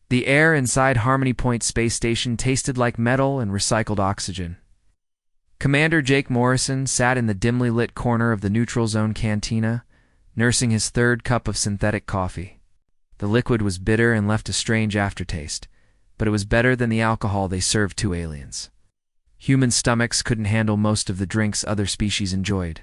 The air inside Harmony Point Space Station tasted like metal and recycled oxygen. Commander Jake Morrison sat in the dimly lit corner of the neutral zone cantina, nursing his third cup of synthetic coffee. The liquid was bitter and left a strange aftertaste, but it was better than the alcohol they served to aliens. Human stomachs couldn't handle most of the drinks other species enjoyed.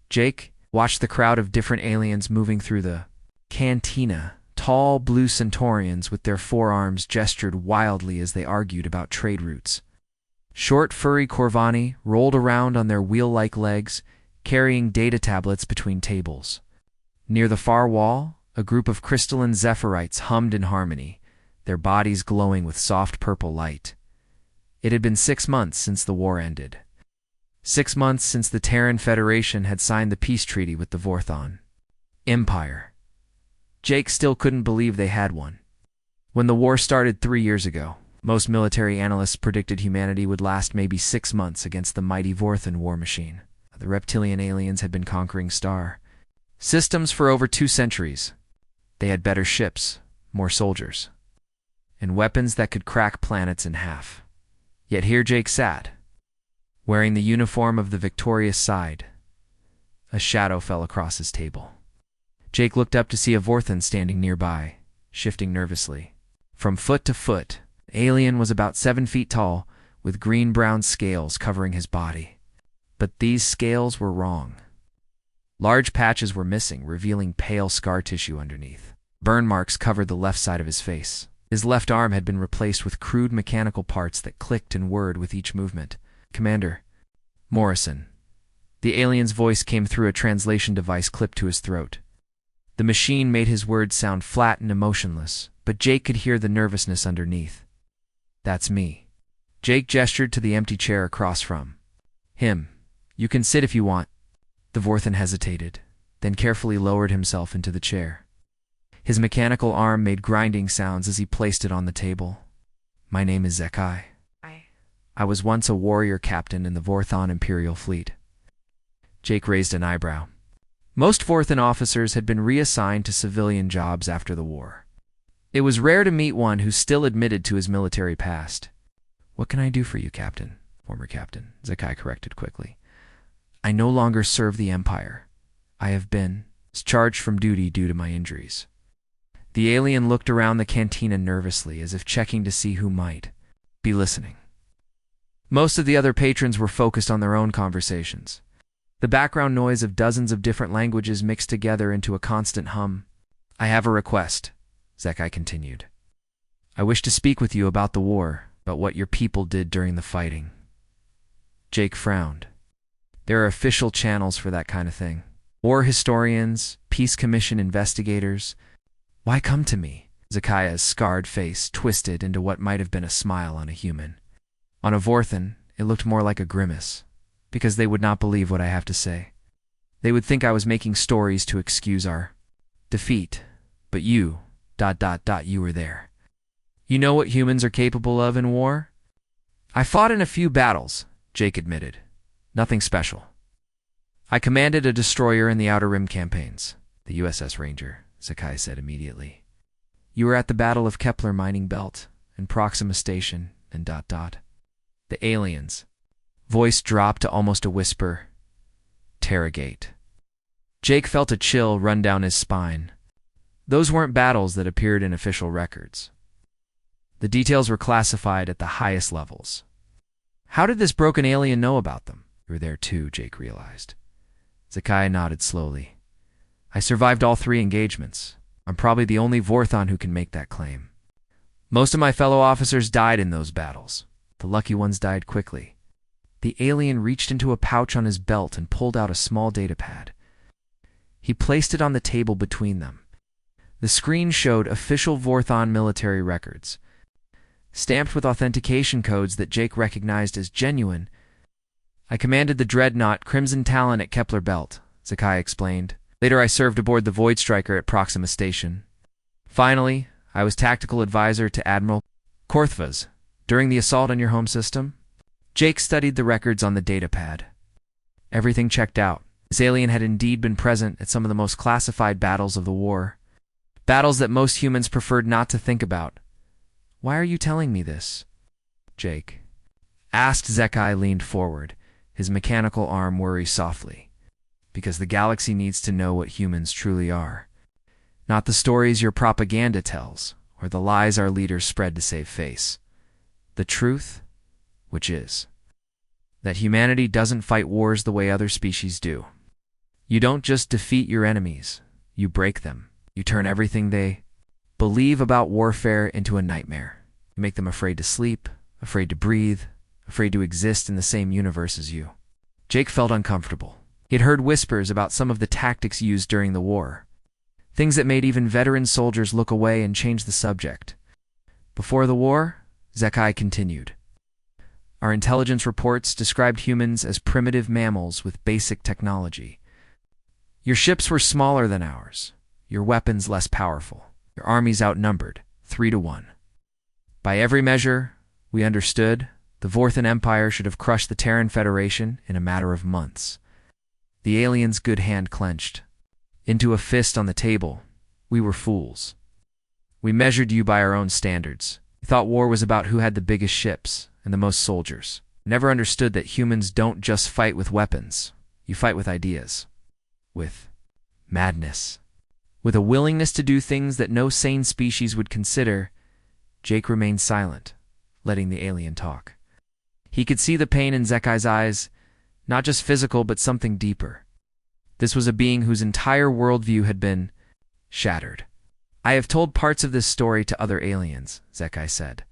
Jake watched the crowd of different aliens moving through the cantina. Tall, blue Centaurians with their forearms gestured wildly as they argued about trade routes. Short, furry Corvani rolled around on their wheel-like legs, carrying data tablets between tables. Near the far wall, a group of crystalline Zephyrite hummed in harmony, their bodies glowing with soft purple light. It had been 6 months since the war ended. 6 months since the Terran Federation had signed the peace treaty with the Vorthon Empire. Jake still couldn't believe they had one. When the war started 3 years ago, most military analysts predicted humanity would last maybe 6 months against the mighty Vorthon war machine. The reptilian aliens had been conquering star systems for over 2 centuries. They had better ships, more soldiers, and weapons that could crack planets in half. Yet here Jake sat, wearing the uniform of the victorious side. A shadow fell across his table. Jake looked up to see a Vorthon standing nearby, shifting nervously. From foot to foot, the alien was about 7 feet tall, with green-brown scales covering his body. But these scales were wrong. Large patches were missing, revealing pale scar tissue underneath. Burn marks covered the left side of his face. His left arm had been replaced with crude mechanical parts that clicked and whirred with each movement. Commander Morrison. The alien's voice came through a translation device clipped to his throat. The machine made his words sound flat and emotionless, but Jake could hear the nervousness underneath. That's me. Jake gestured to the empty chair across from him. You can sit if you want. The Vorthon hesitated, then carefully lowered himself into the chair. His mechanical arm made grinding sounds as he placed it on the table. My name is Zekai. I was once a warrior captain in the Vorthon Imperial Fleet. Jake raised an eyebrow. Most Vorthon officers had been reassigned to civilian jobs after the war. It was rare to meet one who still admitted to his military past. What can I do for you, Captain? Former Captain, Zekai corrected quickly. I no longer serve the Empire. I have been discharged from duty due to my injuries. The alien looked around the cantina nervously, as if checking to see who might be listening. Most of the other patrons were focused on their own conversations. The background noise of dozens of different languages mixed together into a constant hum. I have a request, Zekai continued. I wish to speak with you about the war, about what your people did during the fighting. Jake frowned. There are official channels for that kind of thing. War historians, peace commission investigators. Why come to me? Zekai's scarred face twisted into what might have been a smile on a human. On a Vorthon, it looked more like a grimace. Because they would not believe what I have to say. They would think I was making stories to excuse our defeat. But you, you were there. You know what humans are capable of in war? I fought in a few battles, Jake admitted. Nothing special. I commanded a destroyer in the Outer Rim campaigns, the USS Ranger, Zekai said immediately. You were at the Battle of Kepler mining belt, and Proxima Station, and The aliens. Voice dropped to almost a whisper. Terragate. Jake felt a chill run down his spine. Those weren't battles that appeared in official records. The details were classified at the highest levels. How did this broken alien know about them? You were there too, Jake realized. Zekai nodded slowly. I survived all 3 engagements. I'm probably the only Vorthon who can make that claim. Most of my fellow officers died in those battles. The lucky ones died quickly. The alien reached into a pouch on his belt and pulled out a small datapad. He placed it on the table between them. The screen showed official Vorthon military records, stamped with authentication codes that Jake recognized as genuine. I commanded the dreadnought Crimson Talon at Kepler Belt, Zekai explained. Later I served aboard the Void Striker at Proxima Station. Finally, I was tactical advisor to Admiral Korthvas during the assault on your home system. Jake studied the records on the datapad. Everything checked out. This alien had indeed been present at some of the most classified battles of the war. Battles that most humans preferred not to think about. Why are you telling me this, Jake? Asked. Zekai leaned forward, his mechanical arm worry softly. Because the galaxy needs to know what humans truly are. Not the stories your propaganda tells, or the lies our leaders spread to save face. The truth, which is that humanity doesn't fight wars the way other species do. You don't just defeat your enemies, you break them. You turn everything they believe about warfare into a nightmare. You make them afraid to sleep, afraid to breathe, afraid to exist in the same universe as you. Jake felt uncomfortable. He had heard whispers about some of the tactics used during the war. Things that made even veteran soldiers look away and change the subject. Before the war, Zekai continued. Our intelligence reports described humans as primitive mammals with basic technology. Your ships were smaller than ours, your weapons less powerful, your armies outnumbered, 3-1. By every measure, we understood, the Vorthan Empire should have crushed the Terran Federation in a matter of months. The alien's good hand clenched. Into a fist on the table, we were fools. We measured you by our own standards. We thought war was about who had the biggest ships and the most soldiers. Never understood that humans don't just fight with weapons. You fight with ideas. With madness. With a willingness to do things that no sane species would consider. Jake remained silent, letting the alien talk. He could see the pain in Zekai's eyes, not just physical but something deeper. This was a being whose entire worldview had been shattered. I have told parts of this story to other aliens, Zekai said.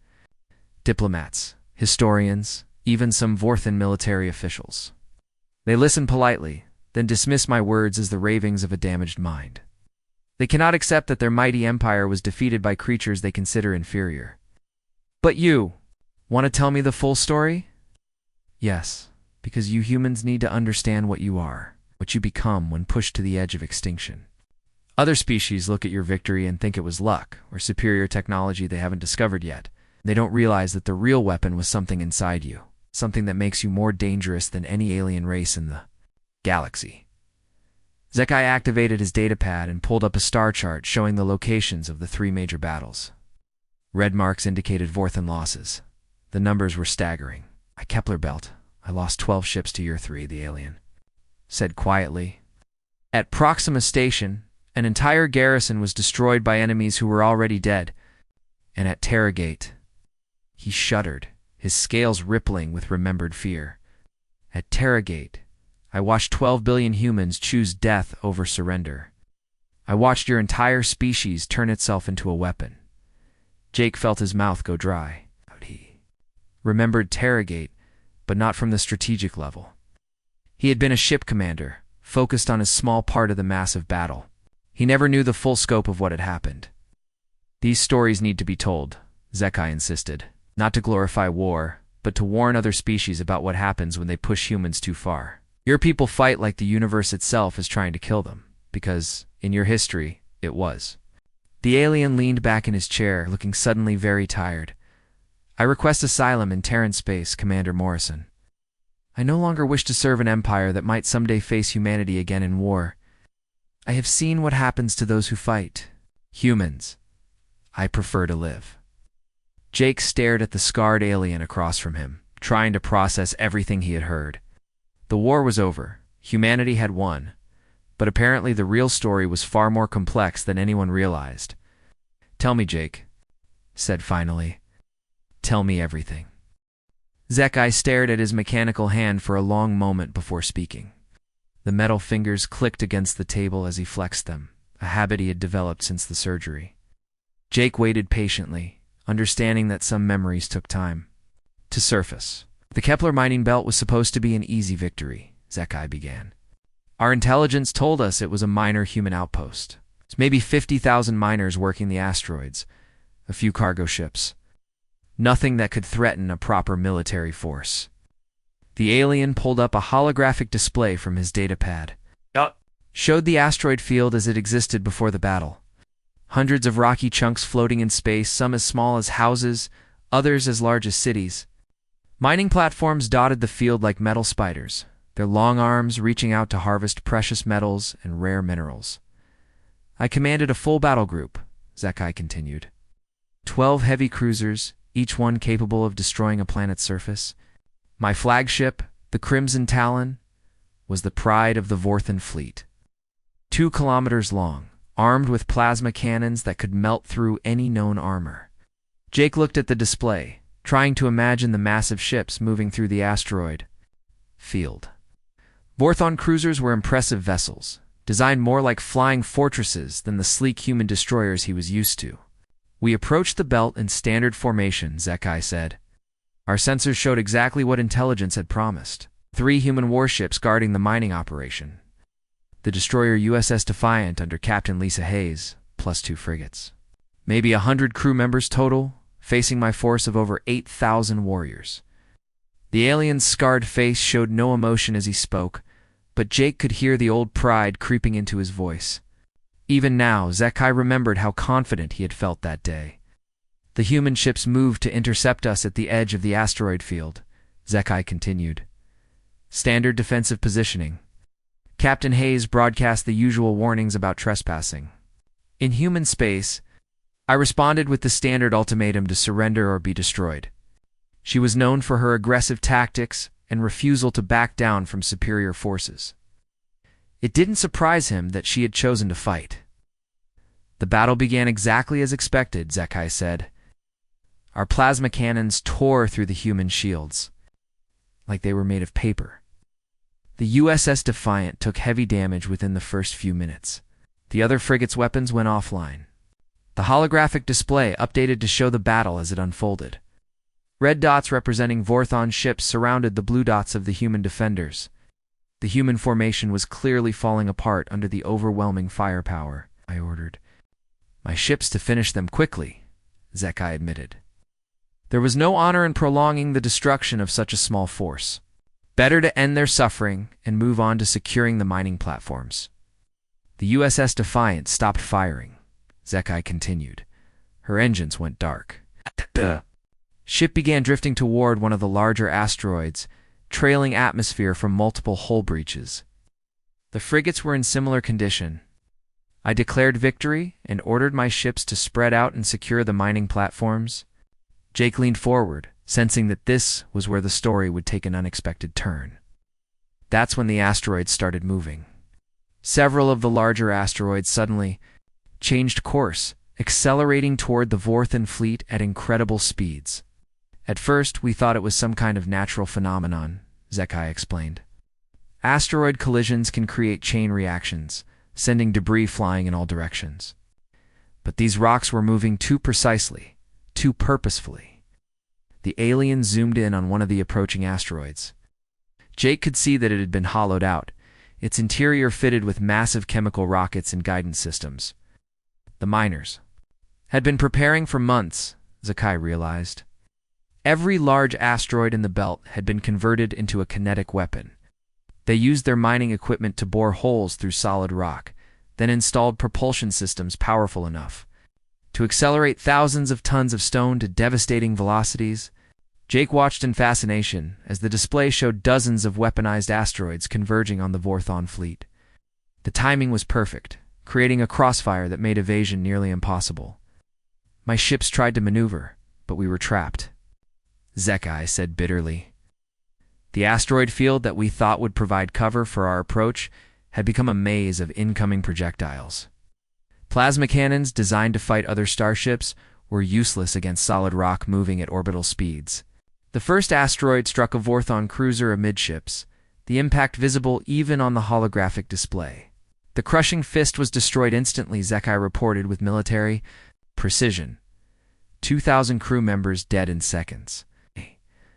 Diplomats, historians, even some Vorthan military officials. They listen politely, then dismiss my words as the ravings of a damaged mind. They cannot accept that their mighty empire was defeated by creatures they consider inferior. But you, want to tell me the full story? Yes, because you humans need to understand what you are, what you become when pushed to the edge of extinction. Other species look at your victory and think it was luck or superior technology they haven't discovered yet. They don't realize that the real weapon was something inside you, something that makes you more dangerous than any alien race in the galaxy. Zekai activated his datapad and pulled up a star chart showing the locations of the 3 major battles. Red marks indicated Vorthan losses. The numbers were staggering. My Kepler belt. I lost 12 ships to your 3, the alien said quietly. At Proxima Station, an entire garrison was destroyed by enemies who were already dead. And at Terragate, he shuddered, his scales rippling with remembered fear. At Terragate, I watched 12 billion humans choose death over surrender. I watched your entire species turn itself into a weapon. Jake felt his mouth go dry. He remembered Terragate, but not from the strategic level. He had been a ship commander, focused on a small part of the massive battle. He never knew the full scope of what had happened. These stories need to be told, Zekai insisted, not to glorify war, but to warn other species about what happens when they push humans too far. Your people fight like the universe itself is trying to kill them, because, in your history, it was. The alien leaned back in his chair, looking suddenly very tired. I request asylum in Terran space, Commander Morrison. I no longer wish to serve an empire that might someday face humanity again in war. I have seen what happens to those who fight. Humans. I prefer to live. Jake stared at the scarred alien across from him, trying to process everything he had heard. The war was over. Humanity had won. But apparently the real story was far more complex than anyone realized. Tell me, Jake, said finally. Tell me everything. Zekai stared at his mechanical hand for a long moment before speaking. The metal fingers clicked against the table as he flexed them, a habit he had developed since the surgery. Jake waited patiently, understanding that some memories took time to surface. The Kepler mining belt was supposed to be an easy victory, Zekai began. Our intelligence told us it was a minor human outpost. Maybe 50,000 miners working the asteroids, a few cargo ships. Nothing that could threaten a proper military force. The alien pulled up a holographic display from his datapad. Showed the asteroid field as it existed before the battle. Hundreds of rocky chunks floating in space, some as small as houses, others as large as cities. Mining platforms dotted the field like metal spiders, their long arms reaching out to harvest precious metals and rare minerals. I commanded a full battle group, Zekai continued. 12 heavy cruisers, each one capable of destroying a planet's surface. My flagship, the Crimson Talon, was the pride of the Vorthan fleet. 2 kilometers long, armed with plasma cannons that could melt through any known armor. Jake looked at the display, trying to imagine the massive ships moving through the asteroid field. Vorthon cruisers were impressive vessels, designed more like flying fortresses than the sleek human destroyers he was used to. We approached the belt in standard formation, Zekai said. Our sensors showed exactly what intelligence had promised. 3 human warships guarding the mining operation. The destroyer USS Defiant under Captain Lisa Hayes, plus 2 frigates. Maybe 100 crew members total, facing my force of over 8,000 warriors. The alien's scarred face showed no emotion as he spoke, but Jake could hear the old pride creeping into his voice. Even now, Zekai remembered how confident he had felt that day. The human ships moved to intercept us at the edge of the asteroid field, Zekai continued. Standard defensive positioning. Captain Hayes broadcast the usual warnings about trespassing. In human space, I responded with the standard ultimatum to surrender or be destroyed. She was known for her aggressive tactics and refusal to back down from superior forces. It didn't surprise him that she had chosen to fight. The battle began exactly as expected, Zekai said. Our plasma cannons tore through the human shields, like they were made of paper. The USS Defiant took heavy damage within the first few minutes. The other frigate's weapons went offline. The holographic display updated to show the battle as it unfolded. Red dots representing Vorthon ships surrounded the blue dots of the human defenders. The human formation was clearly falling apart under the overwhelming firepower. I ordered my ships to finish them quickly, Zekai admitted. There was no honor in prolonging the destruction of such a small force. Better to end their suffering and move on to securing the mining platforms. The USS Defiant stopped firing, Zekai continued. Her engines went dark. Ship began drifting toward one of the larger asteroids, trailing atmosphere from multiple hull breaches. The frigates were in similar condition. I declared victory and ordered my ships to spread out and secure the mining platforms. Jake leaned forward, sensing that this was where the story would take an unexpected turn. That's when the asteroids started moving. Several of the larger asteroids suddenly changed course, accelerating toward the Vorthan fleet at incredible speeds. At first, we thought it was some kind of natural phenomenon, Zekai explained. Asteroid collisions can create chain reactions, sending debris flying in all directions. But these rocks were moving too precisely, too purposefully. The alien zoomed in on one of the approaching asteroids. Jake could see that it had been hollowed out, its interior fitted with massive chemical rockets and guidance systems. The miners had been preparing for months, Zekai realized. Every large asteroid in the belt had been converted into a kinetic weapon. They used their mining equipment to bore holes through solid rock, then installed propulsion systems powerful enough to accelerate thousands of tons of stone to devastating velocities. Jake watched in fascination as the display showed dozens of weaponized asteroids converging on the Vorthon fleet. The timing was perfect, creating a crossfire that made evasion nearly impossible. My ships tried to maneuver, but we were trapped, Zekai said bitterly. The asteroid field that we thought would provide cover for our approach had become a maze of incoming projectiles. Plasma cannons designed to fight other starships were useless against solid rock moving at orbital speeds. The first asteroid struck a Vorthon cruiser amidships, the impact visible even on the holographic display. The crushing fist was destroyed instantly, Zekai reported with military precision. 2,000 crew members dead in seconds.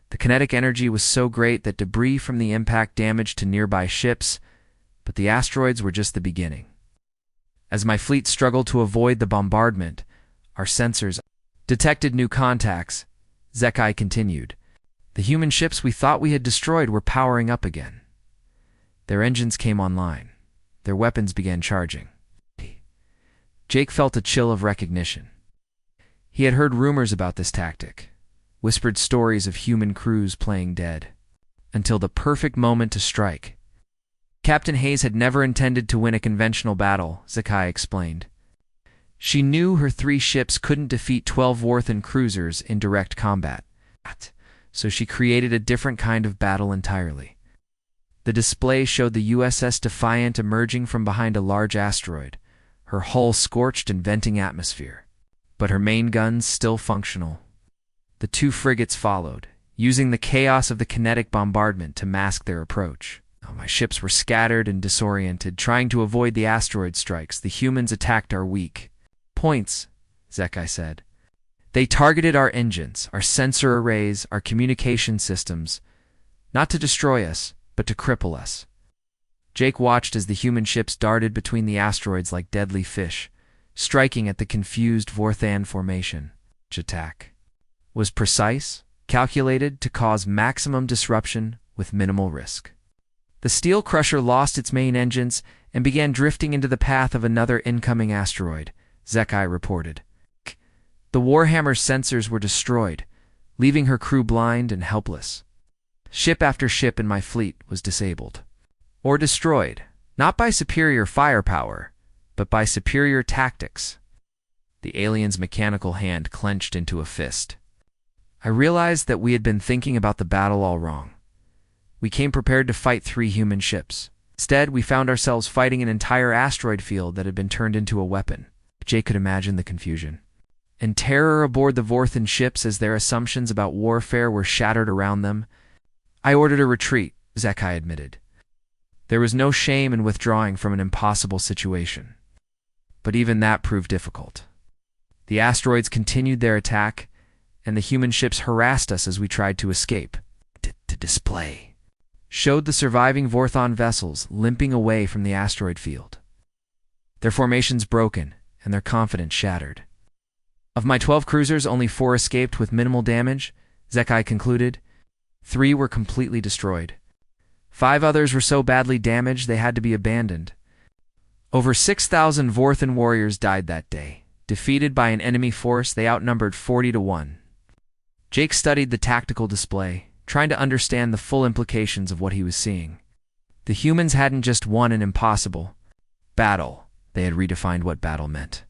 The kinetic energy was so great that debris from the impact damaged to nearby ships, but the asteroids were just the beginning. As my fleet struggled to avoid the bombardment, our sensors detected new contacts, Zekai continued. The human ships we thought we had destroyed were powering up again. Their engines came online. Their weapons began charging. Jake felt a chill of recognition. He had heard rumors about this tactic, whispered stories of human crews playing dead, until the perfect moment to strike. Captain Hayes had never intended to win a conventional battle, Zekai explained. She knew her 3 ships couldn't defeat 12 Warthan cruisers in direct combat, so she created a different kind of battle entirely. The display showed the USS Defiant emerging from behind a large asteroid, her hull scorched and venting atmosphere, but her main guns still functional. The 2 frigates followed, using the chaos of the kinetic bombardment to mask their approach. My ships were scattered and disoriented, trying to avoid the asteroid strikes. The humans attacked our weak points, Zekai said. They targeted our engines, our sensor arrays, our communication systems, not to destroy us, but to cripple us. Jake watched as the human ships darted between the asteroids like deadly fish, striking at the confused Vorthan formation. Each attack was precise, calculated to cause maximum disruption with minimal risk. The steel crusher lost its main engines and began drifting into the path of another incoming asteroid, Zekai reported. The Warhammer's sensors were destroyed, leaving her crew blind and helpless. Ship after ship in my fleet was disabled, or destroyed, not by superior firepower, but by superior tactics. The alien's mechanical hand clenched into a fist. I realized that we had been thinking about the battle all wrong. We came prepared to fight 3 human ships. Instead, we found ourselves fighting an entire asteroid field that had been turned into a weapon. Jay could imagine the confusion and terror aboard the Vorthan ships as their assumptions about warfare were shattered around them. I ordered a retreat, Zekai admitted. There was no shame in withdrawing from an impossible situation. But even that proved difficult. The asteroids continued their attack, and the human ships harassed us as we tried to escape. To display showed the surviving Vorthon vessels limping away from the asteroid field, their formations broken and their confidence shattered. Of my 12 cruisers, only 4 escaped with minimal damage, Zekai concluded. 3 were completely destroyed. 5 others were so badly damaged they had to be abandoned. Over 6,000 Vorthan warriors died that day. Defeated by an enemy force, they outnumbered 40 to 1. Jake studied the tactical display, trying to understand the full implications of what he was seeing. The humans hadn't just won an impossible battle, they had redefined what battle meant.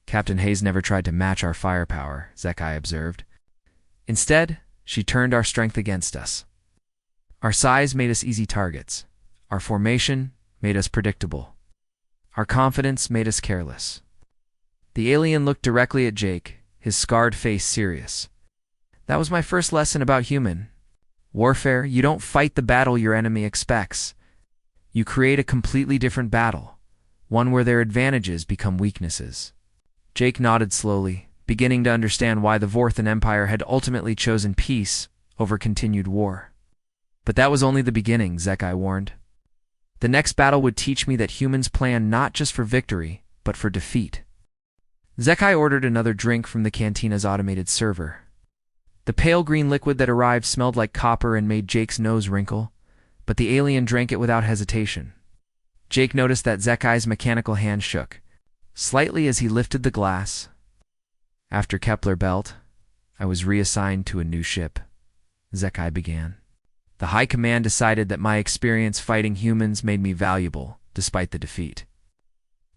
Captain Hayes never tried to match our firepower, Zekai observed. Instead, she turned our strength against us. Our size made us easy targets. Our formation made us predictable. Our confidence made us careless. The alien looked directly at Jake, his scarred face serious. That was my first lesson about human warfare. You don't fight the battle your enemy expects. You create a completely different battle, one where their advantages become weaknesses. Jake nodded slowly, beginning to understand why the Vorthan Empire had ultimately chosen peace over continued war. But that was only the beginning, Zekai warned. The next battle would teach me that humans plan not just for victory, but for defeat. Zekai ordered another drink from the cantina's automated server. The pale green liquid that arrived smelled like copper and made Jake's nose wrinkle, but the alien drank it without hesitation. Jake noticed that Zekai's mechanical hand shook slightly as he lifted the glass. After Kepler Belt, I was reassigned to a new ship, Zekai began. The High Command decided that my experience fighting humans made me valuable, despite the defeat.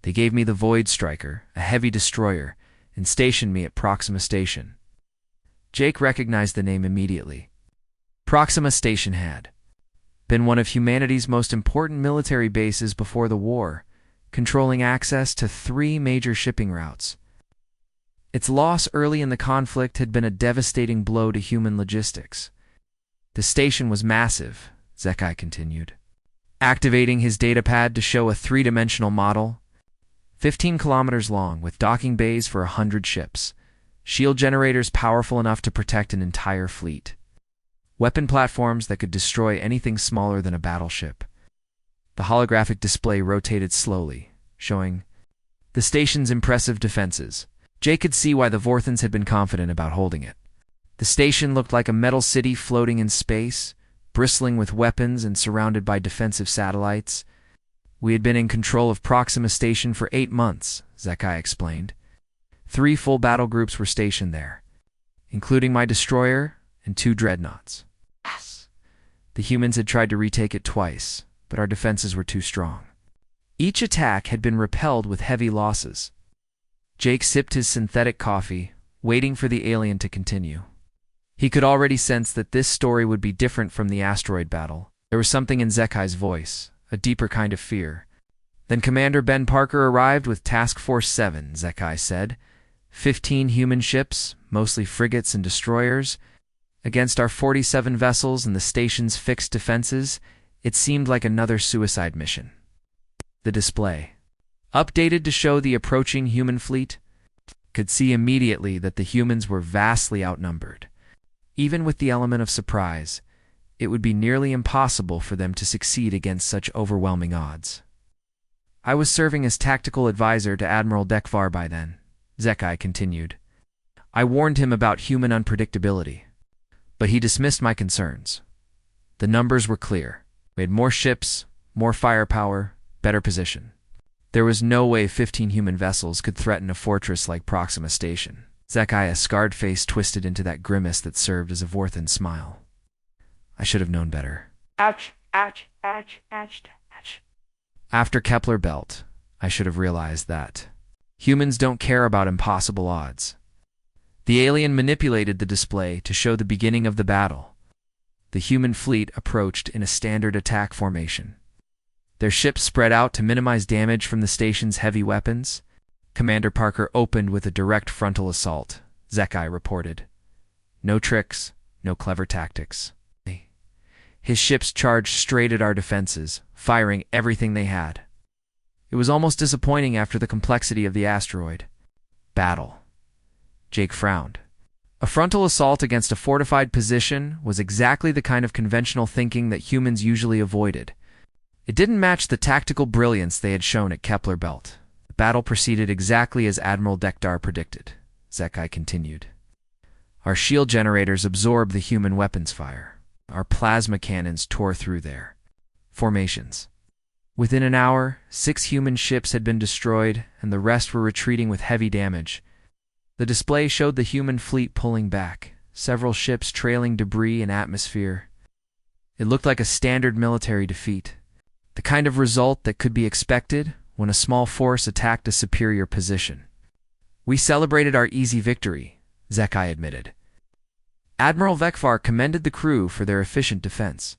They gave me the Void Striker, a heavy destroyer, and stationed me at Proxima Station. Jake recognized the name immediately. Proxima Station had been one of humanity's most important military bases before the war, controlling access to 3 major shipping routes. Its loss early in the conflict had been a devastating blow to human logistics. The station was massive, Zekai continued, activating his datapad to show a 3-dimensional model, 15 kilometers long, with docking bays for 100 ships, shield generators powerful enough to protect an entire fleet, weapon platforms that could destroy anything smaller than a battleship. The holographic display rotated slowly, showing the station's impressive defenses. Jake could see why the Vorthans had been confident about holding it. The station looked like a metal city floating in space, bristling with weapons and surrounded by defensive satellites. We had been in control of Proxima Station for 8 months, Zekai explained. 3 full battle groups were stationed there, including my destroyer and 2 dreadnoughts. The humans had tried to retake it twice, but our defenses were too strong. Each attack had been repelled with heavy losses. Jake sipped his synthetic coffee, waiting for the alien to continue. He could already sense that this story would be different from the asteroid battle. There was something in Zekai's voice, a deeper kind of fear. Then Commander Ben Parker arrived with Task Force 7, Zekai said. 15 human ships, mostly frigates and destroyers. Against our 47 vessels and the station's fixed defenses, it seemed like another suicide mission. The display, updated to show the approaching human fleet, could see immediately that the humans were vastly outnumbered. Even with the element of surprise, it would be nearly impossible for them to succeed against such overwhelming odds. I was serving as tactical advisor to Admiral Dekvar by then, Zekai continued. I warned him about human unpredictability, but he dismissed my concerns. The numbers were clear. We had more ships, more firepower, better position. There was no way 15 human vessels could threaten a fortress like Proxima Station. Zekai's scarred face twisted into that grimace that served as a Vorthan smile. I should have known better. Ouch, ouch, ouch, ouch, ouch. After Kepler Belt, I should have realized that humans don't care about impossible odds. The alien manipulated the display to show the beginning of the battle. The human fleet approached in a standard attack formation. Their ships spread out to minimize damage from the station's heavy weapons. Commander Parker opened with a direct frontal assault, Zekai reported. No tricks, no clever tactics. His ships charged straight at our defenses, firing everything they had. It was almost disappointing after the complexity of the asteroid. Battle. Jake frowned. A frontal assault against a fortified position was exactly the kind of conventional thinking that humans usually avoided. It didn't match the tactical brilliance they had shown at Kepler Belt. The battle proceeded exactly as Admiral Dekdar predicted, Zekai continued. Our shield generators absorbed the human weapons fire. Our plasma cannons tore through their formations. Within an hour, 6 human ships had been destroyed, and the rest were retreating with heavy damage. The display showed the human fleet pulling back, several ships trailing debris in atmosphere. It looked like a standard military defeat, the kind of result that could be expected when a small force attacked a superior position. We celebrated our easy victory, Zekai admitted. Admiral Vekvar commended the crew for their efficient defense.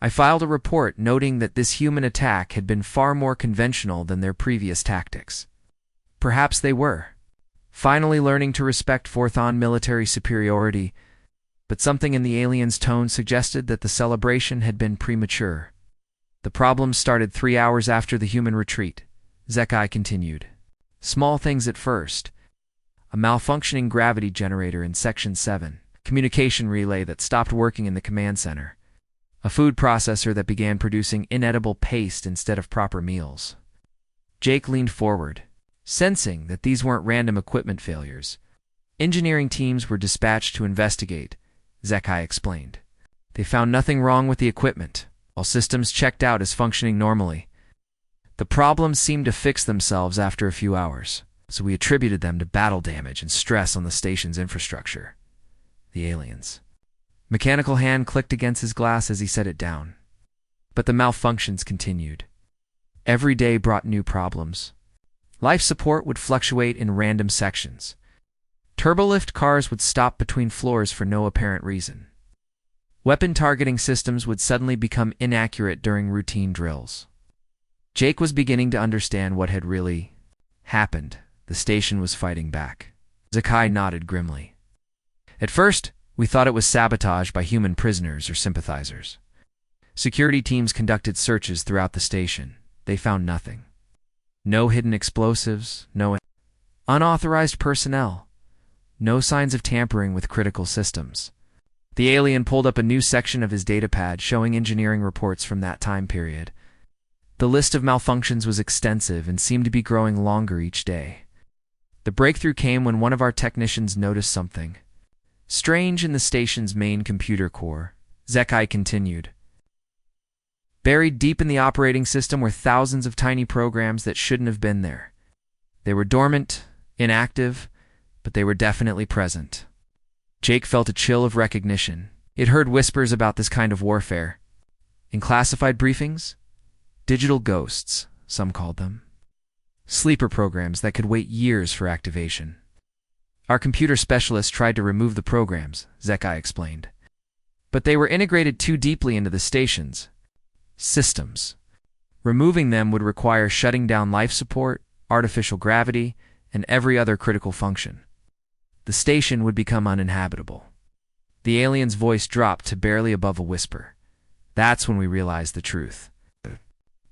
I filed a report noting that this human attack had been far more conventional than their previous tactics. Perhaps they were, finally learning to respect Vorthon military superiority, but something in the alien's tone suggested that the celebration had been premature. The problem started 3 hours after the human retreat, Zekai continued. Small things at first. A malfunctioning gravity generator in Section 7, communication relay that stopped working in the command center, a food processor that began producing inedible paste instead of proper meals. Jake leaned forward, sensing that these weren't random equipment failures. Engineering teams were dispatched to investigate, Zekai explained. They found nothing wrong with the equipment. All systems checked out as functioning normally. The problems seemed to fix themselves after a few hours, so we attributed them to battle damage and stress on the station's infrastructure. The aliens. Mechanical hand clicked against his glass as he set it down. But the malfunctions continued. Every day brought new problems. Life support would fluctuate in random sections. Turbolift cars would stop between floors for no apparent reason. Weapon targeting systems would suddenly become inaccurate during routine drills. Jake was beginning to understand what had really happened. The station was fighting back. Zekai nodded grimly. At first, we thought it was sabotage by human prisoners or sympathizers. Security teams conducted searches throughout the station. They found nothing. No hidden explosives, no unauthorized personnel, no signs of tampering with critical systems. The alien pulled up a new section of his datapad showing engineering reports from that time period. The list of malfunctions was extensive and seemed to be growing longer each day. The breakthrough came when one of our technicians noticed something strange in the station's main computer core, Zekai continued. Buried deep in the operating system were thousands of tiny programs that shouldn't have been there. They were dormant, inactive, but they were definitely present. Jake felt a chill of recognition. He had heard whispers about this kind of warfare. In classified briefings? Digital ghosts, some called them. sleeper programs that could wait years for activation. Our computer specialists tried to remove the programs, Zekai explained. But they were integrated too deeply into the station's systems. Removing them would require shutting down life support, artificial gravity, and every other critical function. The station would become uninhabitable. The alien's voice dropped to barely above a whisper. That's when we realized the truth.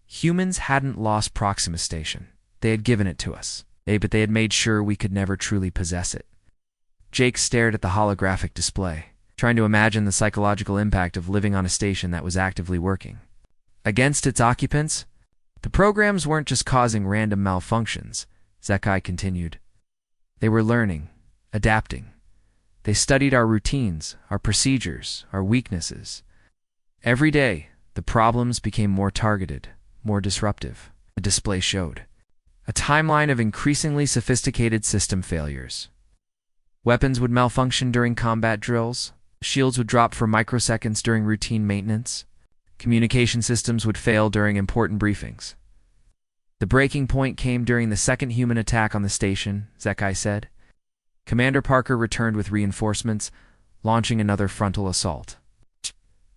Humans hadn't lost Proxima Station. They had given it to us. But they had made sure we could never truly possess it. Jake stared at the holographic display, trying to imagine the psychological impact of living on a station that was actively working. Against its occupants, the programs weren't just causing random malfunctions, Zekai continued. They were learning, adapting. They studied our routines, our procedures, our weaknesses. Every day, the problems became more targeted, more disruptive. The display showed a timeline of increasingly sophisticated system failures. Weapons would malfunction during combat drills. Shields would drop for microseconds during routine maintenance. Communication systems would fail during important briefings. The breaking point came during the second human attack on the station, Zekai said. Commander Parker returned with reinforcements, launching another frontal assault.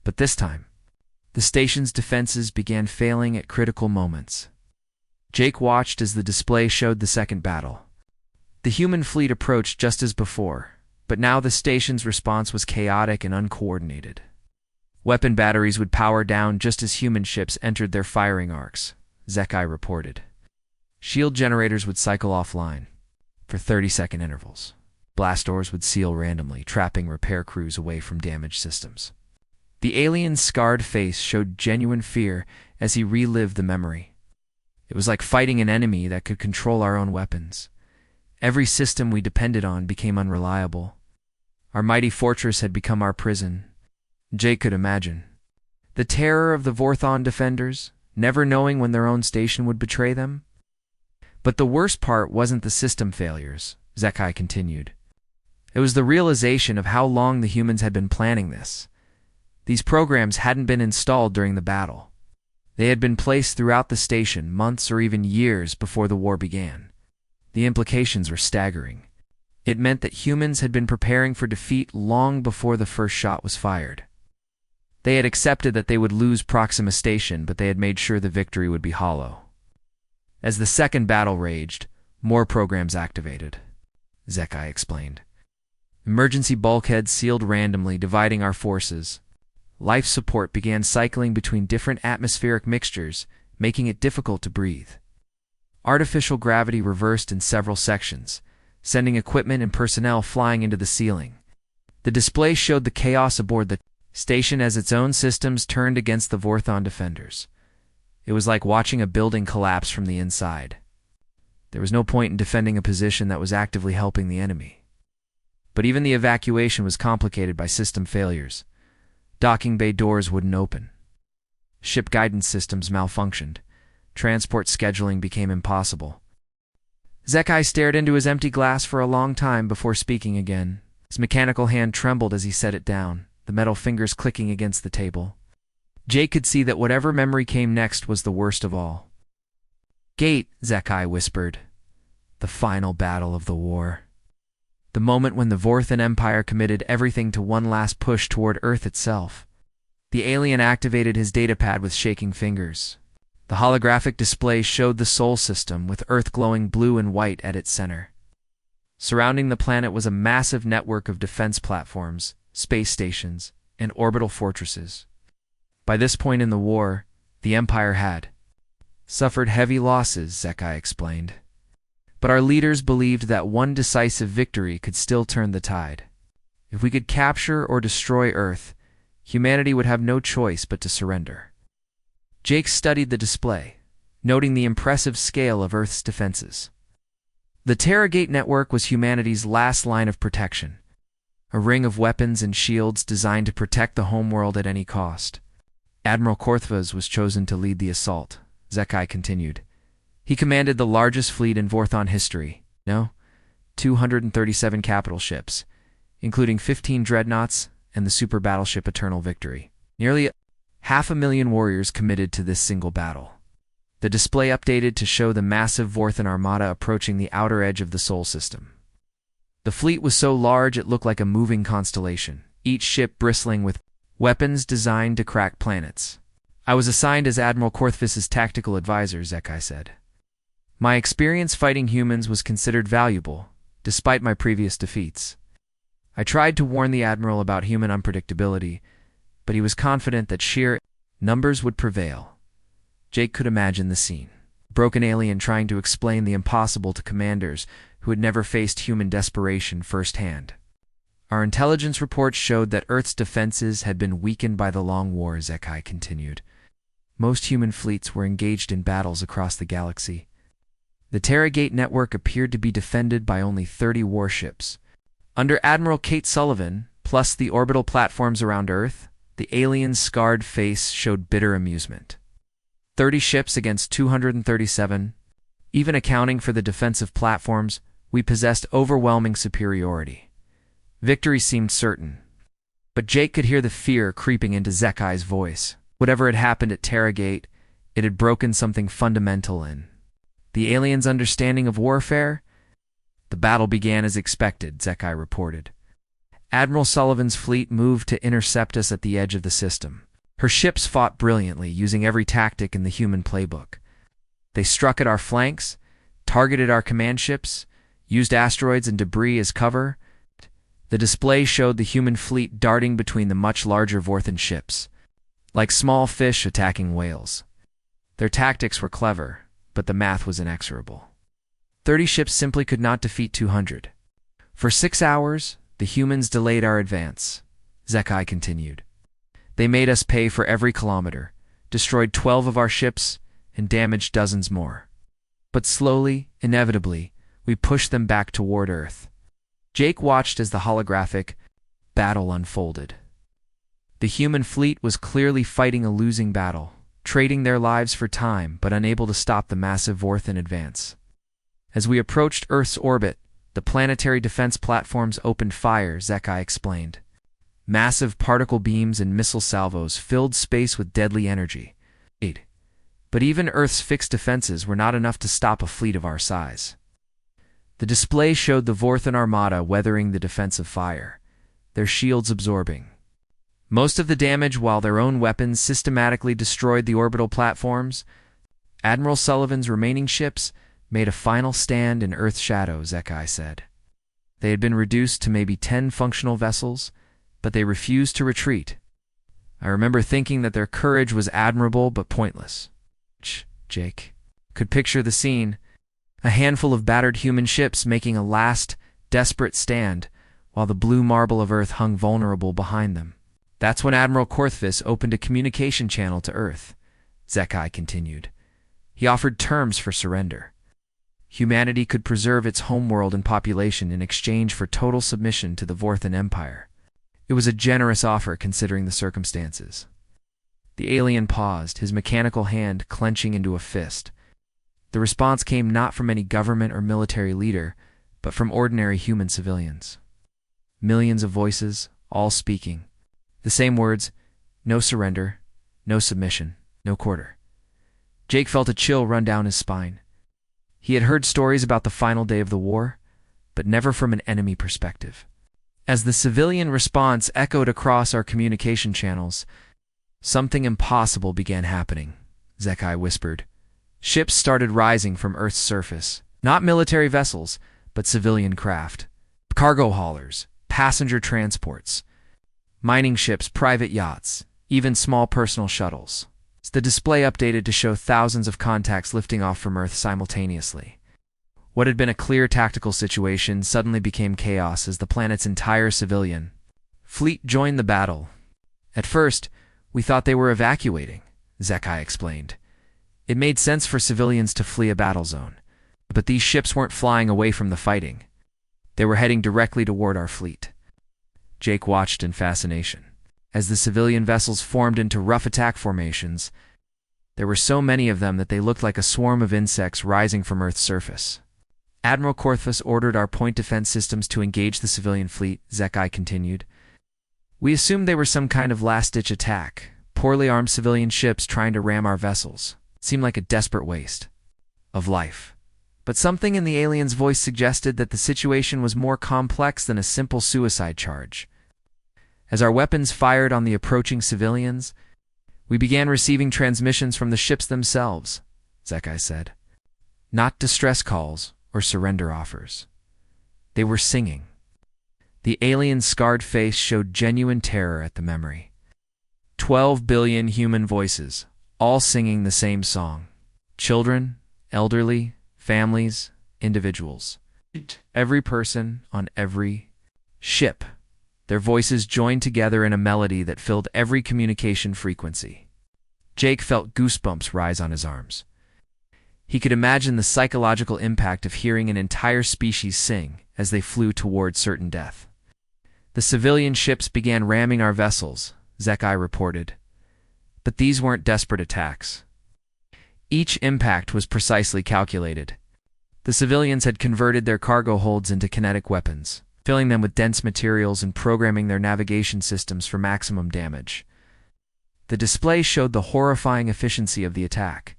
But this time, the station's defenses began failing at critical moments. Jake watched as the display showed the second battle. The human fleet approached just as before, but now the station's response was chaotic and uncoordinated. Weapon batteries would power down just as human ships entered their firing arcs, Zekai reported. Shield generators would cycle offline for 30-second intervals. Blast doors would seal randomly, trapping repair crews away from damaged systems. The alien's scarred face showed genuine fear as he relived the memory. It was like fighting an enemy that could control our own weapons. Every system we depended on became unreliable. Our mighty fortress had become our prison. Jake could imagine the terror of the Vorthon defenders, never knowing when their own station would betray them. But the worst part wasn't the system failures, Zekai continued. It was the realization of how long the humans had been planning this. These programs hadn't been installed during the battle. They had been placed throughout the station months or even years before the war began. The implications were staggering. It meant that humans had been preparing for defeat long before the first shot was fired. They had accepted that they would lose Proxima Station, but they had made sure the victory would be hollow. As the second battle raged, more programs activated, Zekai explained. Emergency bulkheads sealed randomly, dividing our forces. Life support began cycling between different atmospheric mixtures, making it difficult to breathe. Artificial gravity reversed in several sections, sending equipment and personnel flying into the ceiling. The display showed the chaos aboard the station as its own systems turned against the Vorthon defenders. It was like watching a building collapse from the inside. There was no point in defending a position that was actively helping the enemy. But even the evacuation was complicated by system failures. Docking bay doors wouldn't open. Ship guidance systems malfunctioned. Transport scheduling became impossible. Zekai stared into his empty glass for a long time before speaking again. His mechanical hand trembled as he set it down, the metal fingers clicking against the table. Jake could see that whatever memory came next was the worst of all. Gate, Zekai whispered. The final battle of the war. The moment when the Vorthon Empire committed everything to one last push toward Earth itself. The alien activated his datapad with shaking fingers. The holographic display showed the Sol system, with Earth glowing blue and white at its center. Surrounding the planet was a massive network of defense platforms, space stations, and orbital fortresses. By this point in the war, the Empire had suffered heavy losses, Zekai explained. But our leaders believed that one decisive victory could still turn the tide. If we could capture or destroy Earth, humanity would have no choice but to surrender. Jake studied the display, noting the impressive scale of Earth's defenses. The Terragate network was humanity's last line of protection, a ring of weapons and shields designed to protect the homeworld at any cost. Admiral Korthvas was chosen to lead the assault, Zekai continued. He commanded the largest fleet in Vorthon history, 237 capital ships, including 15 dreadnoughts and the super battleship Eternal Victory. Nearly 500,000 warriors committed to this single battle. The display updated to show the massive Vorthan armada approaching the outer edge of the Sol system. The fleet was so large it looked like a moving constellation, each ship bristling with weapons designed to crack planets. I was assigned as Admiral Korthvis's tactical advisor, Zekai said. My experience fighting humans was considered valuable, despite my previous defeats. I tried to warn the Admiral about human unpredictability, but he was confident that sheer numbers would prevail. Jake could imagine the scene. A broken alien trying to explain the impossible to commanders who had never faced human desperation firsthand. Our intelligence reports showed that Earth's defenses had been weakened by the Long War, Zekai continued. Most human fleets were engaged in battles across the galaxy. The Terragate network appeared to be defended by only 30 warships. Under Admiral Kate Sullivan, plus the orbital platforms around Earth, the alien's scarred face showed bitter amusement. 30 ships against 237. Even accounting for the defensive platforms, we possessed overwhelming superiority. Victory seemed certain. But Jake could hear the fear creeping into Zekai's voice. Whatever had happened at Terragate, it had broken something fundamental in the alien's understanding of warfare. The battle began as expected, Zekai reported. Admiral Sullivan's fleet moved to intercept us at the edge of the system. Her ships fought brilliantly, using every tactic in the human playbook. They struck at our flanks, targeted our command ships, used asteroids and debris as cover. The display showed the human fleet darting between the much larger Vorthan ships, like small fish attacking whales. Their tactics were clever, but the math was inexorable. 30 ships simply could not defeat 200. For 6 hours, the humans delayed our advance, Zekai continued. They made us pay for every kilometer, destroyed 12 of our ships, and damaged dozens more. But slowly, inevitably, we pushed them back toward Earth. Jake watched as the holographic battle unfolded. The human fleet was clearly fighting a losing battle, trading their lives for time but unable to stop the massive Vorthan advance. As we approached Earth's orbit, the planetary defense platforms opened fire, Zekai explained. Massive particle beams and missile salvos filled space with deadly energy. But even Earth's fixed defenses were not enough to stop a fleet of our size. The display showed the Vorthan armada weathering the defensive fire, their shields absorbing most of the damage while their own weapons systematically destroyed the orbital platforms. Admiral Sullivan's remaining ships made a final stand in Earth's shadow, Zekai said. They had been reduced to maybe 10 functional vessels, but they refused to retreat. I remember thinking that their courage was admirable but pointless. Jake could picture the scene, a handful of battered human ships making a last, desperate stand, while the blue marble of Earth hung vulnerable behind them. That's when Admiral Korthvis opened a communication channel to Earth, Zekai continued. He offered terms for surrender. Humanity could preserve its homeworld and population in exchange for total submission to the Vorthan Empire. It was a generous offer considering the circumstances. The alien paused, his mechanical hand clenching into a fist. The response came not from any government or military leader, but from ordinary human civilians. Millions of voices, all speaking. The same words: no surrender, no submission, no quarter. Jake felt a chill run down his spine. He had heard stories about the final day of the war, but never from an enemy perspective. As the civilian response echoed across our communication channels, something impossible began happening, Zekai whispered. Ships started rising from Earth's surface, not military vessels, but civilian craft. Cargo haulers, passenger transports, mining ships, private yachts, even small personal shuttles. The display updated to show thousands of contacts lifting off from Earth simultaneously. What had been a clear tactical situation suddenly became chaos as the planet's entire civilian fleet joined the battle. At first, we thought they were evacuating, Zekai explained. It made sense for civilians to flee a battle zone, but these ships weren't flying away from the fighting. They were heading directly toward our fleet. Jake watched in fascination. As the civilian vessels formed into rough attack formations, there were so many of them that they looked like a swarm of insects rising from Earth's surface. Admiral Korthvis ordered our point defense systems to engage the civilian fleet, Zekai continued. We assumed they were some kind of last-ditch attack, poorly armed civilian ships trying to ram our vessels. It seemed like a desperate waste of life. But something in the alien's voice suggested that the situation was more complex than a simple suicide charge. As our weapons fired on the approaching civilians, we began receiving transmissions from the ships themselves, Zekai said. Not distress calls or surrender offers. They were singing. The alien's scarred face showed genuine terror at the memory. 12 billion human voices, all singing the same song. Children, elderly, families, individuals. Every person on every ship. Their voices joined together in a melody that filled every communication frequency. Jake felt goosebumps rise on his arms. He could imagine the psychological impact of hearing an entire species sing as they flew toward certain death. The civilian ships began ramming our vessels, Zekai reported. But these weren't desperate attacks. Each impact was precisely calculated. The civilians had converted their cargo holds into kinetic weapons, filling them with dense materials and programming their navigation systems for maximum damage. The display showed the horrifying efficiency of the attack.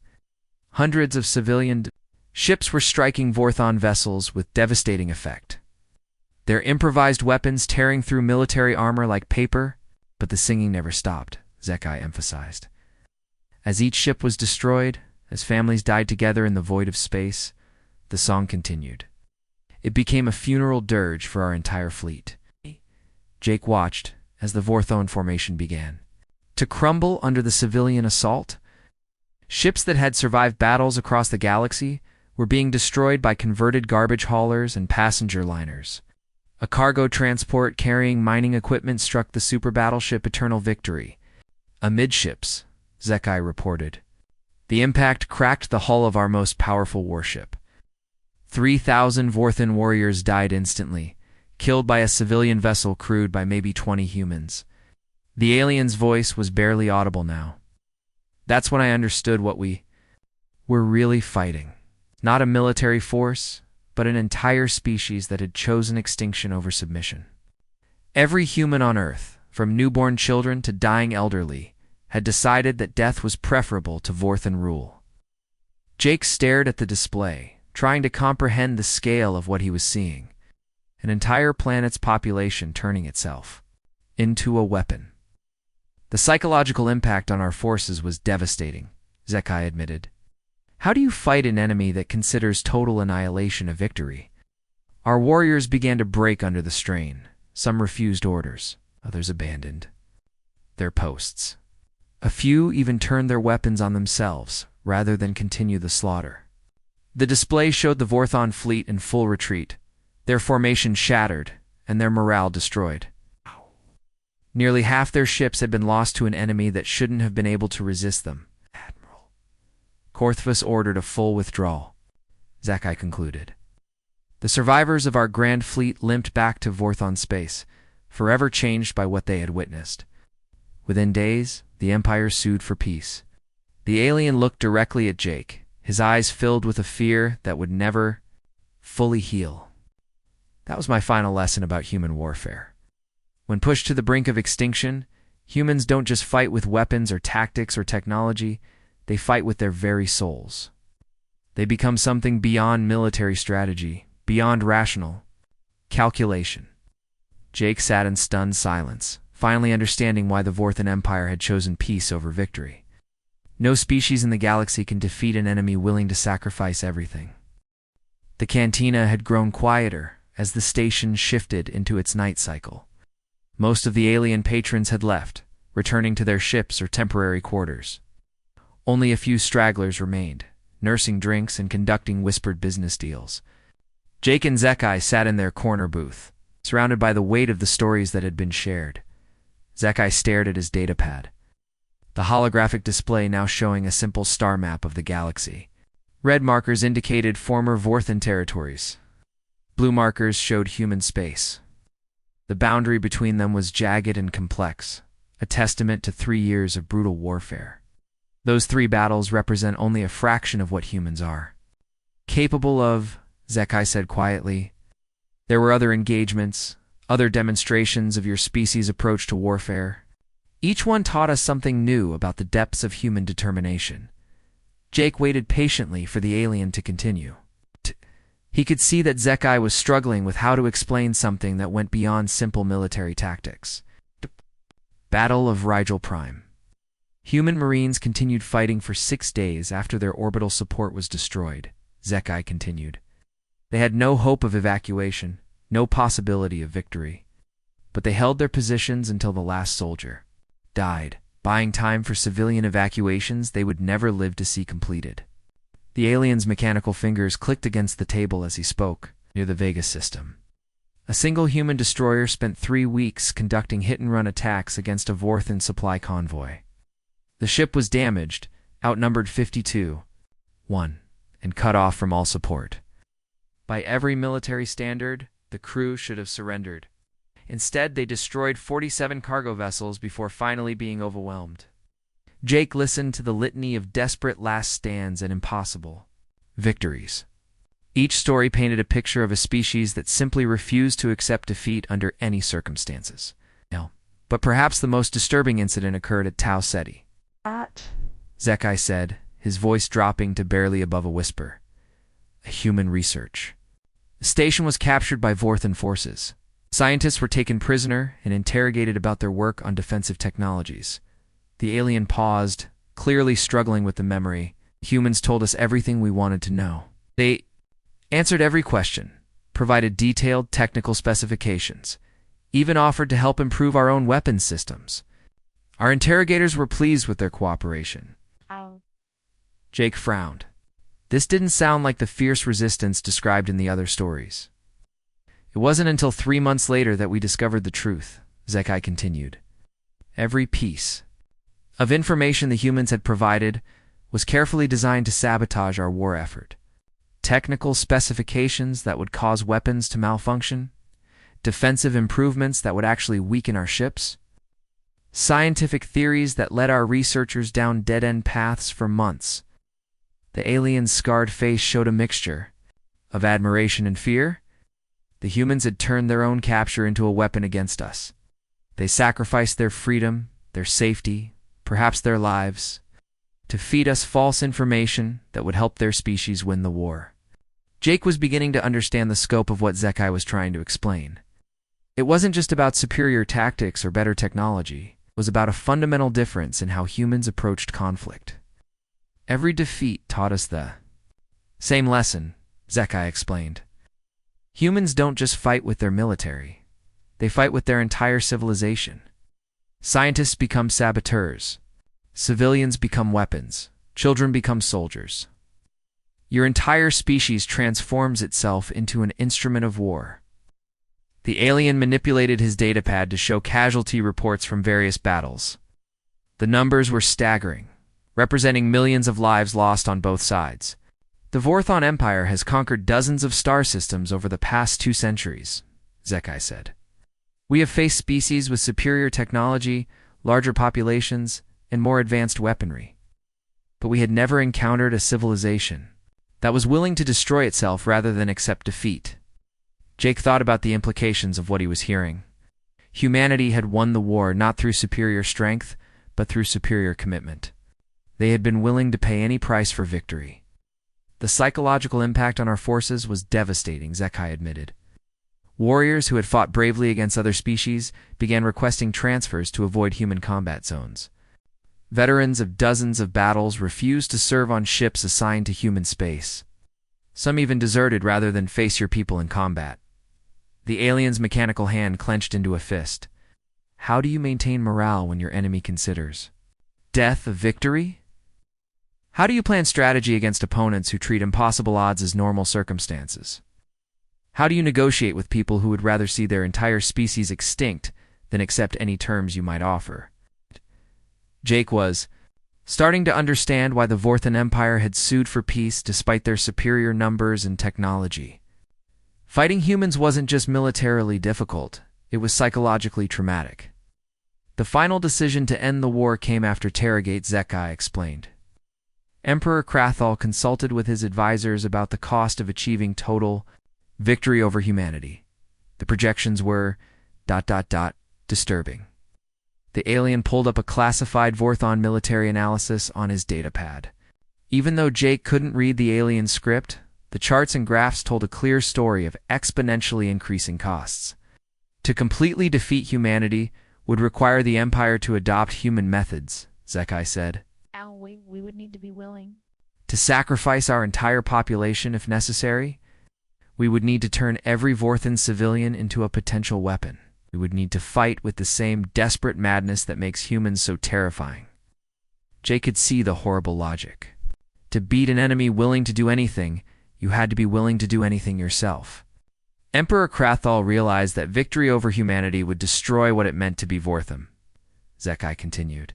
Hundreds of civilian ships were striking Vorthon vessels with devastating effect. Their improvised weapons tearing through military armor like paper, but the singing never stopped, Zekai emphasized. As each ship was destroyed, as families died together in the void of space, the song continued. It became a funeral dirge for our entire fleet. Jake watched as the Vorthon formation began to crumble under the civilian assault. Ships that had survived battles across the galaxy were being destroyed by converted garbage haulers and passenger liners. A cargo transport carrying mining equipment struck the super battleship Eternal Victory. Amidships, Zekai reported. The impact cracked the hull of our most powerful warship. 3,000 Vorthon warriors died instantly, killed by a civilian vessel crewed by maybe 20 humans. The alien's voice was barely audible now. That's when I understood what we were really fighting. Not a military force, but an entire species that had chosen extinction over submission. Every human on Earth, from newborn children to dying elderly, had decided that death was preferable to Vorthon rule. Jake stared at the display, trying to comprehend the scale of what he was seeing. An entire planet's population turning itself into a weapon. The psychological impact on our forces was devastating, Zekai admitted. How do you fight an enemy that considers total annihilation a victory? Our warriors began to break under the strain. Some refused orders, others abandoned their posts. A few even turned their weapons on themselves, rather than continue the slaughter. The display showed the Vorthon fleet in full retreat, their formation shattered, and their morale destroyed. Nearly half their ships had been lost to an enemy that shouldn't have been able to resist them. Admiral Korthvus ordered a full withdrawal, Zekai concluded. The survivors of our grand fleet limped back to Vorthon space, forever changed by what they had witnessed. Within days, the Empire sued for peace. The alien looked directly at Jake, his eyes filled with a fear that would never fully heal. That was my final lesson about human warfare. When pushed to the brink of extinction, humans don't just fight with weapons or tactics or technology, they fight with their very souls. They become something beyond military strategy, beyond rational calculation. Jake sat in stunned silence, finally understanding why the Vorthon Empire had chosen peace over victory. No species in the galaxy can defeat an enemy willing to sacrifice everything. The cantina had grown quieter as the station shifted into its night cycle. Most of the alien patrons had left, returning to their ships or temporary quarters. Only a few stragglers remained, nursing drinks and conducting whispered business deals. Jake and Zekai sat in their corner booth, surrounded by the weight of the stories that had been shared. Zekai stared at his datapad, the holographic display now showing a simple star map of the galaxy. Red markers indicated former Vorthon territories. Blue markers showed human space. The boundary between them was jagged and complex, a testament to 3 years of brutal warfare. Those 3 battles represent only a fraction of what humans are capable of, Zekai said quietly. There were other engagements, other demonstrations of your species' approach to warfare. Each one taught us something new about the depths of human determination. Jake waited patiently for the alien to continue. He could see that Zekai was struggling with how to explain something that went beyond simple military tactics. Battle of Rigel Prime. Human Marines continued fighting for 6 days after their orbital support was destroyed, Zekai continued. They had no hope of evacuation, no possibility of victory. But they held their positions until the last soldier died, buying time for civilian evacuations they would never live to see completed. The alien's mechanical fingers clicked against the table as he spoke, near the Vega system. A single human destroyer spent 3 weeks conducting hit-and-run attacks against a Vorthan supply convoy. The ship was damaged, outnumbered 52-1, and cut off from all support. By every military standard, the crew should have surrendered. Instead, they destroyed 47 cargo vessels before finally being overwhelmed. Jake listened to the litany of desperate last stands and impossible victories. Each story painted a picture of a species that simply refused to accept defeat under any circumstances. But perhaps the most disturbing incident occurred at Tau Ceti. Zekai said, his voice dropping to barely above a whisper. A human research. The station was captured by Vorthan forces. Scientists were taken prisoner and interrogated about their work on defensive technologies. The alien paused, clearly struggling with the memory. Humans told us everything we wanted to know. They answered every question, provided detailed technical specifications, even offered to help improve our own weapons systems. Our interrogators were pleased with their cooperation. Jake frowned. This didn't sound like the fierce resistance described in the other stories. It wasn't until 3 months later that we discovered the truth, Zekai continued. Every piece of information the humans had provided was carefully designed to sabotage our war effort. Technical specifications that would cause weapons to malfunction, defensive improvements that would actually weaken our ships, scientific theories that led our researchers down dead-end paths for months. The alien's scarred face showed a mixture of admiration and fear. The humans had turned their own capture into a weapon against us. They sacrificed their freedom, their safety, perhaps their lives, to feed us false information that would help their species win the war. Jake was beginning to understand the scope of what Zekai was trying to explain. It wasn't just about superior tactics or better technology. It was about a fundamental difference in how humans approached conflict. Every defeat taught us the same lesson, Zekai explained. Humans don't just fight with their military. They fight with their entire civilization. Scientists become saboteurs. Civilians become weapons. Children become soldiers. Your entire species transforms itself into an instrument of war. The alien manipulated his datapad to show casualty reports from various battles. The numbers were staggering, representing millions of lives lost on both sides. The Vorthon Empire has conquered dozens of star systems over the past 2 centuries, Zekai said. We have faced species with superior technology, larger populations, and more advanced weaponry. But we had never encountered a civilization that was willing to destroy itself rather than accept defeat. Jake thought about the implications of what he was hearing. Humanity had won the war not through superior strength, but through superior commitment. They had been willing to pay any price for victory. The psychological impact on our forces was devastating, Zekai admitted. Warriors who had fought bravely against other species began requesting transfers to avoid human combat zones. Veterans of dozens of battles refused to serve on ships assigned to human space. Some even deserted rather than face your people in combat. The alien's mechanical hand clenched into a fist. How do you maintain morale when your enemy considers death a victory? How do you plan strategy against opponents who treat impossible odds as normal circumstances? How do you negotiate with people who would rather see their entire species extinct than accept any terms you might offer? Jake was starting to understand why the Vorthan Empire had sued for peace despite their superior numbers and technology. Fighting humans wasn't just militarily difficult, it was psychologically traumatic. The final decision to end the war came after Terragate, Zekai explained. Emperor Krathal consulted with his advisors about the cost of achieving total victory over humanity. The projections were ... disturbing. The alien pulled up a classified Vorthon military analysis on his datapad. Even though Jake couldn't read the alien script, the charts and graphs told a clear story of exponentially increasing costs. To completely defeat humanity would require the Empire to adopt human methods, Zekai said. We would need to be willing. To sacrifice our entire population if necessary, we would need to turn every Vorthan civilian into a potential weapon. We would need to fight with the same desperate madness that makes humans so terrifying. Jake could see the horrible logic. To beat an enemy willing to do anything, you had to be willing to do anything yourself. Emperor Krathal realized that victory over humanity would destroy what it meant to be Vortham. Zekai continued.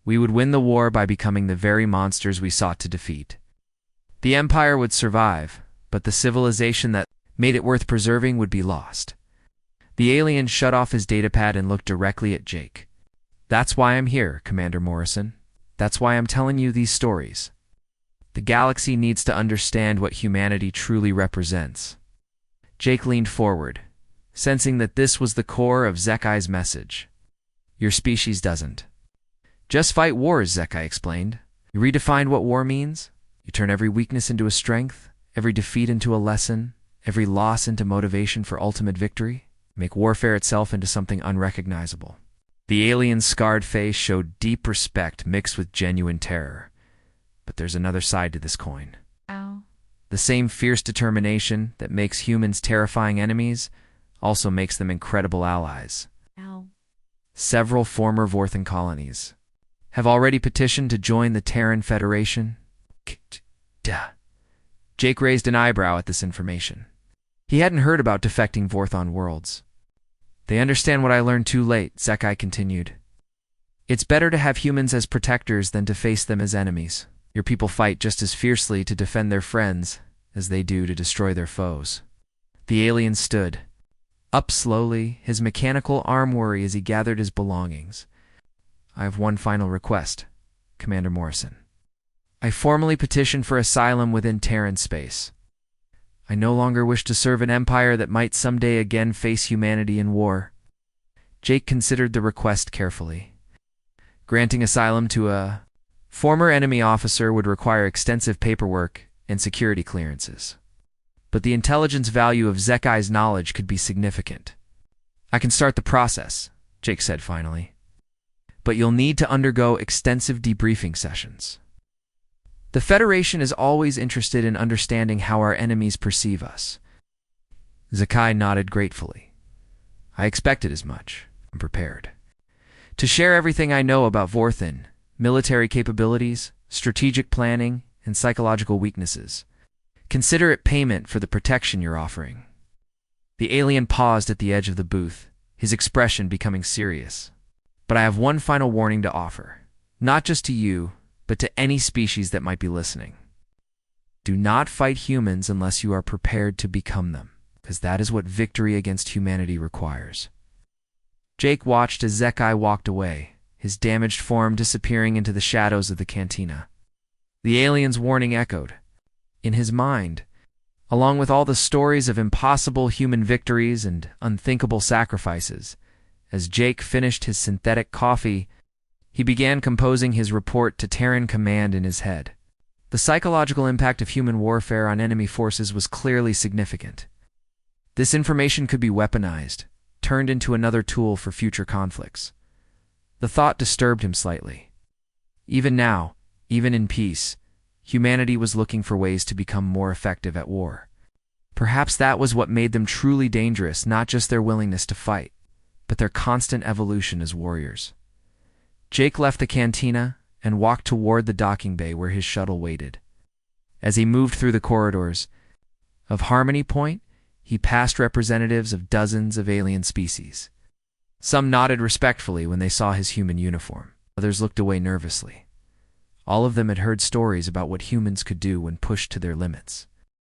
We would win the war by becoming the very monsters we sought to defeat. The Empire would survive, but the civilization that made it worth preserving would be lost. The alien shut off his datapad and looked directly at Jake. That's why I'm here, Commander Morrison. That's why I'm telling you these stories. The galaxy needs to understand what humanity truly represents. Jake leaned forward, sensing that this was the core of Zekai's message. Your species doesn't. Just fight wars, Zekai explained. You redefined what war means. You turn every weakness into a strength, every defeat into a lesson, every loss into motivation for ultimate victory. Make warfare itself into something unrecognizable. The alien's scarred face showed deep respect mixed with genuine terror. But there's another side to this coin. The same fierce determination that makes humans terrifying enemies also makes them incredible allies. Several former Vorthan colonies have already petitioned to join the Terran Federation. Jake raised an eyebrow at this information. He hadn't heard about defecting Vorthon worlds. They understand what I learned too late, Zekai continued. It's better to have humans as protectors than to face them as enemies. Your people fight just as fiercely to defend their friends as they do to destroy their foes. The alien stood, up slowly, his mechanical arm worry as he gathered his belongings. I have one final request, Commander Morrison. I formally petition for asylum within Terran space. I no longer wish to serve an empire that might someday again face humanity in war. Jake considered the request carefully. Granting asylum to a former enemy officer would require extensive paperwork and security clearances. But the intelligence value of Zekai's knowledge could be significant. I can start the process, Jake said finally. But you'll need to undergo extensive debriefing sessions. The Federation is always interested in understanding how our enemies perceive us. Zekai nodded gratefully. I expected as much. I'm prepared to share everything I know about Vorthan, military capabilities, strategic planning, and psychological weaknesses. Consider it payment for the protection you're offering. The alien paused at the edge of the booth, his expression becoming serious. But I have one final warning to offer, not just to you, but to any species that might be listening. Do not fight humans unless you are prepared to become them, because that is what victory against humanity requires. Jake watched as Zekai walked away, his damaged form disappearing into the shadows of the cantina. The alien's warning echoed in his mind, along with all the stories of impossible human victories and unthinkable sacrifices. As Jake finished his synthetic coffee, he began composing his report to Terran Command in his head. The psychological impact of human warfare on enemy forces was clearly significant. This information could be weaponized, turned into another tool for future conflicts. The thought disturbed him slightly. Even now, even in peace, humanity was looking for ways to become more effective at war. Perhaps that was what made them truly dangerous, not just their willingness to fight, but their constant evolution as warriors. Jake left the cantina and walked toward the docking bay where his shuttle waited. As he moved through the corridors of Harmony Point, he passed representatives of dozens of alien species. Some nodded respectfully when they saw his human uniform. Others looked away nervously. All of them had heard stories about what humans could do when pushed to their limits.